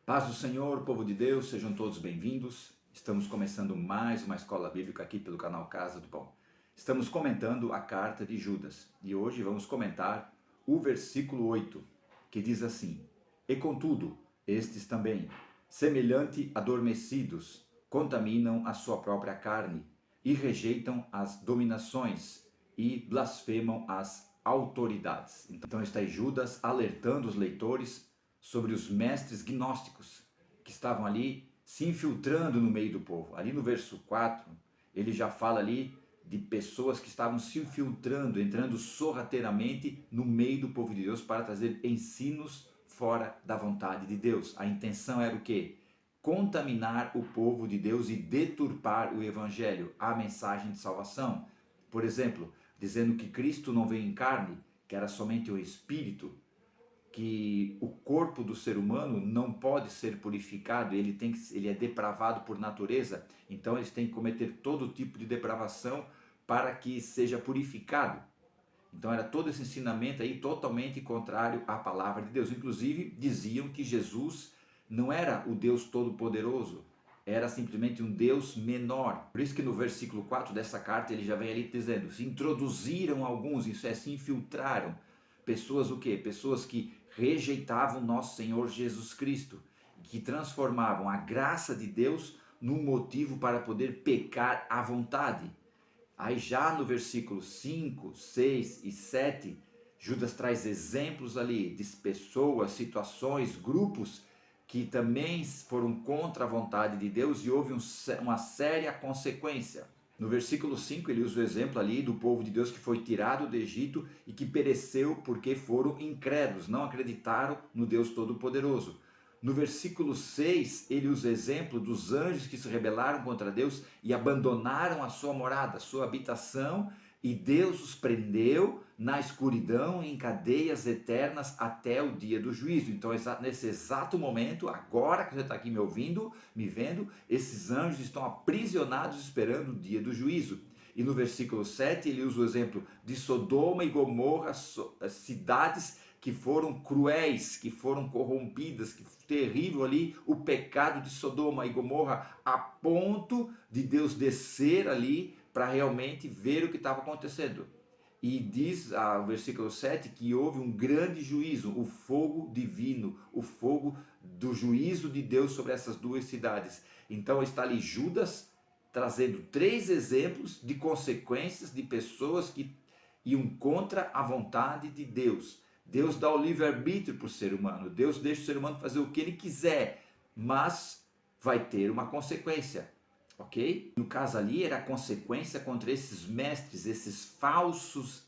Paz do Senhor, povo de Deus, sejam todos bem-vindos. Estamos começando mais uma escola bíblica aqui pelo canal Casa do Pão. Estamos comentando a carta de Judas e hoje vamos comentar o versículo 8, que diz assim: E contudo, estes também, semelhante adormecidos, contaminam a sua própria carne e rejeitam as dominações e blasfemam as autoridades. Então está aí Judas alertando os leitores sobre os mestres gnósticos que estavam ali se infiltrando no meio do povo. Ali no verso 4, ele já fala ali de pessoas que estavam se infiltrando, entrando sorrateiramente no meio do povo de Deus para trazer ensinos fora da vontade de Deus. A intenção era o quê? Contaminar o povo de Deus e deturpar o evangelho, a mensagem de salvação. Por exemplo, dizendo que Cristo não veio em carne, que era somente o espírito, que o corpo do ser humano não pode ser purificado, ele é depravado por natureza, então eles têm que cometer todo tipo de depravação para que seja purificado. Então era todo esse ensinamento aí totalmente contrário à palavra de Deus. Inclusive diziam que Jesus não era o Deus Todo-Poderoso, era simplesmente um Deus menor. Por isso que no versículo 4 dessa carta ele já vem ali dizendo: se introduziram alguns, isso é, se infiltraram. Pessoas o quê? Pessoas que rejeitavam nosso Senhor Jesus Cristo, que transformavam a graça de Deus num motivo para poder pecar à vontade. Aí já no versículo 5, 6 e 7, Judas traz exemplos ali de pessoas, situações, grupos que também foram contra a vontade de Deus e houve uma séria consequência. No versículo 5 ele usa o exemplo ali do povo de Deus que foi tirado do Egito e que pereceu porque foram incrédulos, não acreditaram no Deus Todo-Poderoso. No versículo 6, ele usa o exemplo dos anjos que se rebelaram contra Deus e abandonaram a sua morada, a sua habitação, e Deus os prendeu na escuridão em cadeias eternas até o dia do juízo. Então, nesse exato momento, agora que você está aqui me ouvindo, me vendo, esses anjos estão aprisionados esperando o dia do juízo. E no versículo 7 ele usa o exemplo de Sodoma e Gomorra, cidades que foram cruéis, que foram corrompidas, que terrível ali o pecado de Sodoma e Gomorra, a ponto de Deus descer ali para realmente ver o que estava acontecendo. E diz o versículo 7 que houve um grande juízo, o fogo divino, o fogo do juízo de Deus sobre essas duas cidades. Então está ali Judas trazendo 3 exemplos de consequências de pessoas que iam contra a vontade de Deus. Deus dá o livre-arbítrio para o ser humano, Deus deixa o ser humano fazer o que ele quiser, mas vai ter uma consequência, ok? No caso ali era a consequência contra esses mestres, esses falsos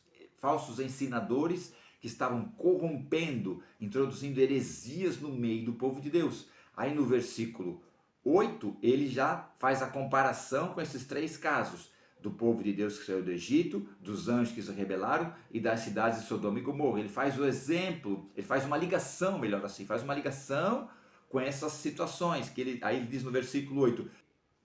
ensinadores que estavam corrompendo, introduzindo heresias no meio do povo de Deus. Aí no versículo 8 ele já faz a comparação com esses 3 casos: do povo de Deus que saiu do Egito, dos anjos que se rebelaram e das cidades de Sodoma e Gomorra. Ele faz o exemplo, ele faz uma ligação, melhor assim, faz uma ligação com essas situações, aí ele diz no versículo 8: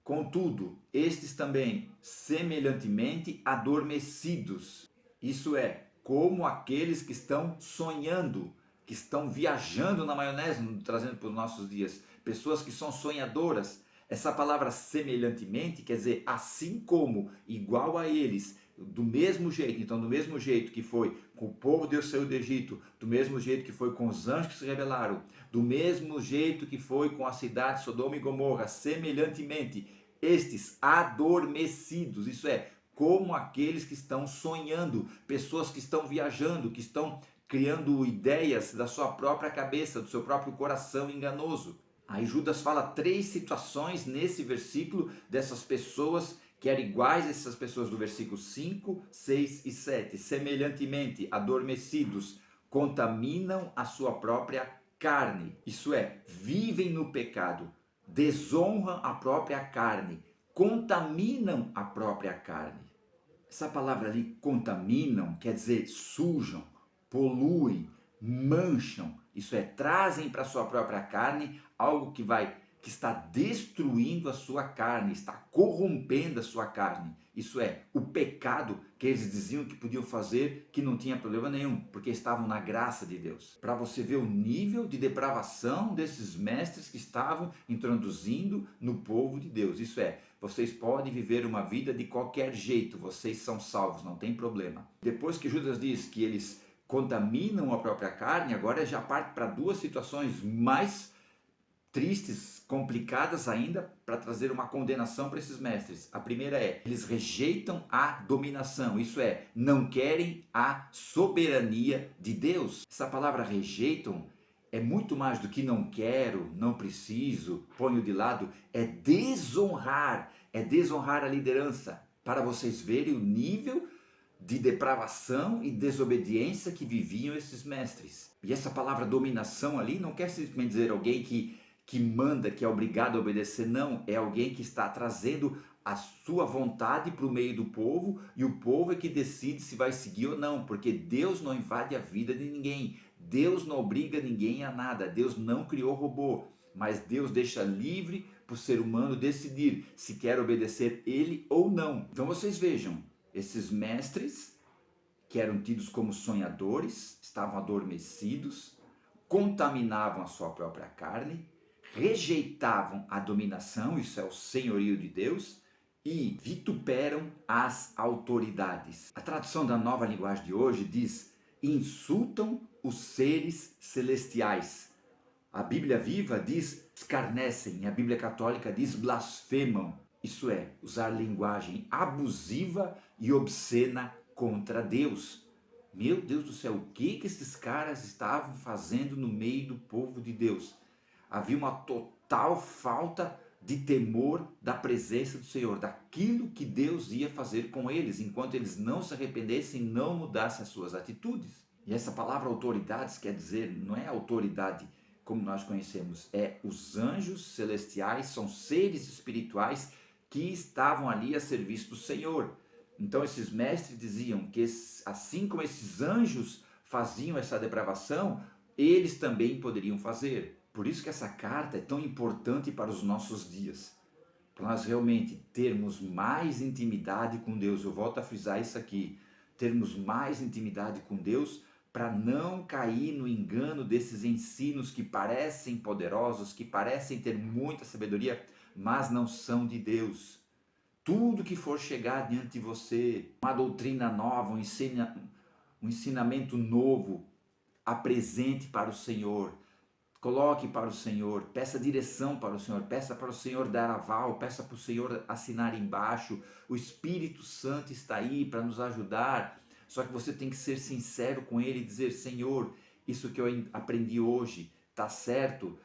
contudo, estes também, semelhantemente adormecidos, isso é, como aqueles que estão sonhando, que estão viajando na maionese, trazendo para os nossos dias, pessoas que são sonhadoras. Essa palavra semelhantemente quer dizer assim como, igual a eles, do mesmo jeito. Então, do mesmo jeito que foi com o povo de Deus saiu do Egito, do mesmo jeito que foi com os anjos que se rebelaram, do mesmo jeito que foi com a cidade de Sodoma e Gomorra, semelhantemente, estes adormecidos, isso é, como aqueles que estão sonhando, pessoas que estão viajando, que estão criando ideias da sua própria cabeça, do seu próprio coração enganoso. Aí Judas fala 3 situações nesse versículo dessas pessoas que eram iguais a essas pessoas do versículo 5, 6 e 7. Semelhantemente, adormecidos, contaminam a sua própria carne. Isso é, vivem no pecado, desonram a própria carne, contaminam a própria carne. Essa palavra ali, contaminam, quer dizer sujam, poluem, mancham, isso é, trazem para a sua própria carne algo que está destruindo a sua carne, está corrompendo a sua carne. Isso é, o pecado que eles diziam que podiam fazer, que não tinha problema nenhum, porque estavam na graça de Deus. Para você ver o nível de depravação desses mestres que estavam introduzindo no povo de Deus. Isso é, vocês podem viver uma vida de qualquer jeito, vocês são salvos, não tem problema. Depois que Judas diz que eles contaminam a própria carne, agora já parte para duas situações mais tristes, complicadas ainda, para trazer uma condenação para esses mestres. A primeira é, eles rejeitam a dominação, isso é, não querem a soberania de Deus. Essa palavra rejeitam é muito mais do que não quero, não preciso, ponho de lado, é desonrar a liderança, para vocês verem o nível de depravação e desobediência que viviam esses mestres. E essa palavra dominação ali não quer simplesmente dizer alguém que manda, que é obrigado a obedecer, não, é alguém que está trazendo a sua vontade para o meio do povo, e o povo é que decide se vai seguir ou não, porque Deus não invade a vida de ninguém, Deus não obriga ninguém a nada, Deus não criou robô, mas Deus deixa livre para o ser humano decidir se quer obedecer ele ou não. Então vocês vejam, esses mestres que eram tidos como sonhadores, estavam adormecidos, contaminavam a sua própria carne, rejeitavam a dominação, isso é o senhorio de Deus, e vituperam as autoridades. A tradução da Nova Linguagem de hoje diz: insultam os seres celestiais. A Bíblia Viva diz escarnecem, a Bíblia Católica diz blasfemam. Isso é, usar linguagem abusiva e obscena contra Deus. Meu Deus do céu, o que esses caras estavam fazendo no meio do povo de Deus? Havia uma total falta de temor da presença do Senhor, daquilo que Deus ia fazer com eles, enquanto eles não se arrependessem e não mudassem as suas atitudes. E essa palavra autoridades quer dizer, não é autoridade como nós conhecemos, é os anjos celestiais, são seres espirituais que estavam ali a serviço do Senhor. Então esses mestres diziam que assim como esses anjos faziam essa depravação, eles também poderiam fazer. Por isso que essa carta é tão importante para os nossos dias, para nós realmente termos mais intimidade com Deus. Eu volto a frisar isso aqui, termos mais intimidade com Deus, para não cair no engano desses ensinos que parecem poderosos, que parecem ter muita sabedoria, mas não são de Deus. Tudo que for chegar diante de você, uma doutrina nova, um ensinamento novo, apresente para o Senhor. Coloque para o Senhor, peça direção para o Senhor, peça para o Senhor dar aval, peça para o Senhor assinar embaixo. O Espírito Santo está aí para nos ajudar, só que você tem que ser sincero com Ele e dizer: Senhor, isso que eu aprendi hoje está certo?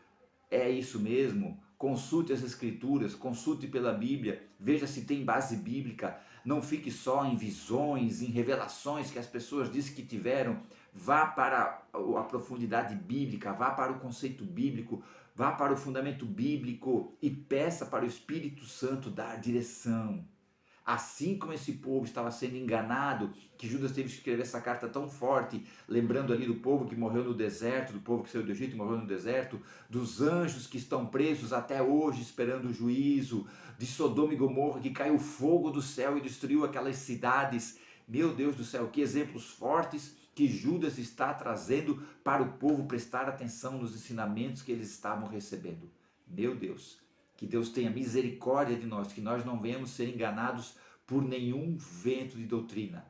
É isso mesmo? Consulte as Escrituras, consulte pela Bíblia, veja se tem base bíblica, não fique só em visões, em revelações que as pessoas dizem que tiveram. Vá para a profundidade bíblica, vá para o conceito bíblico, vá para o fundamento bíblico e peça para o Espírito Santo dar direção. Assim como esse povo estava sendo enganado, que Judas teve que escrever essa carta tão forte, lembrando ali do povo que morreu no deserto, do povo que saiu do Egito e morreu no deserto, dos anjos que estão presos até hoje esperando o juízo, de Sodoma e Gomorra, que caiu fogo do céu e destruiu aquelas cidades. Meu Deus do céu, que exemplos fortes que Judas está trazendo para o povo prestar atenção nos ensinamentos que eles estavam recebendo. Meu Deus, que Deus tenha misericórdia de nós, que nós não venhamos ser enganados por nenhum vento de doutrina,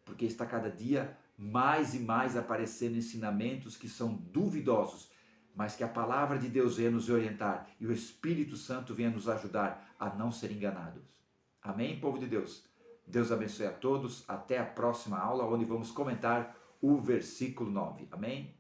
porque está cada dia mais e mais aparecendo ensinamentos que são duvidosos, mas que a palavra de Deus venha nos orientar e o Espírito Santo venha nos ajudar a não ser enganados. Amém, povo de Deus? Deus abençoe a todos. Até a próxima aula, onde vamos comentar o versículo 9. Amém?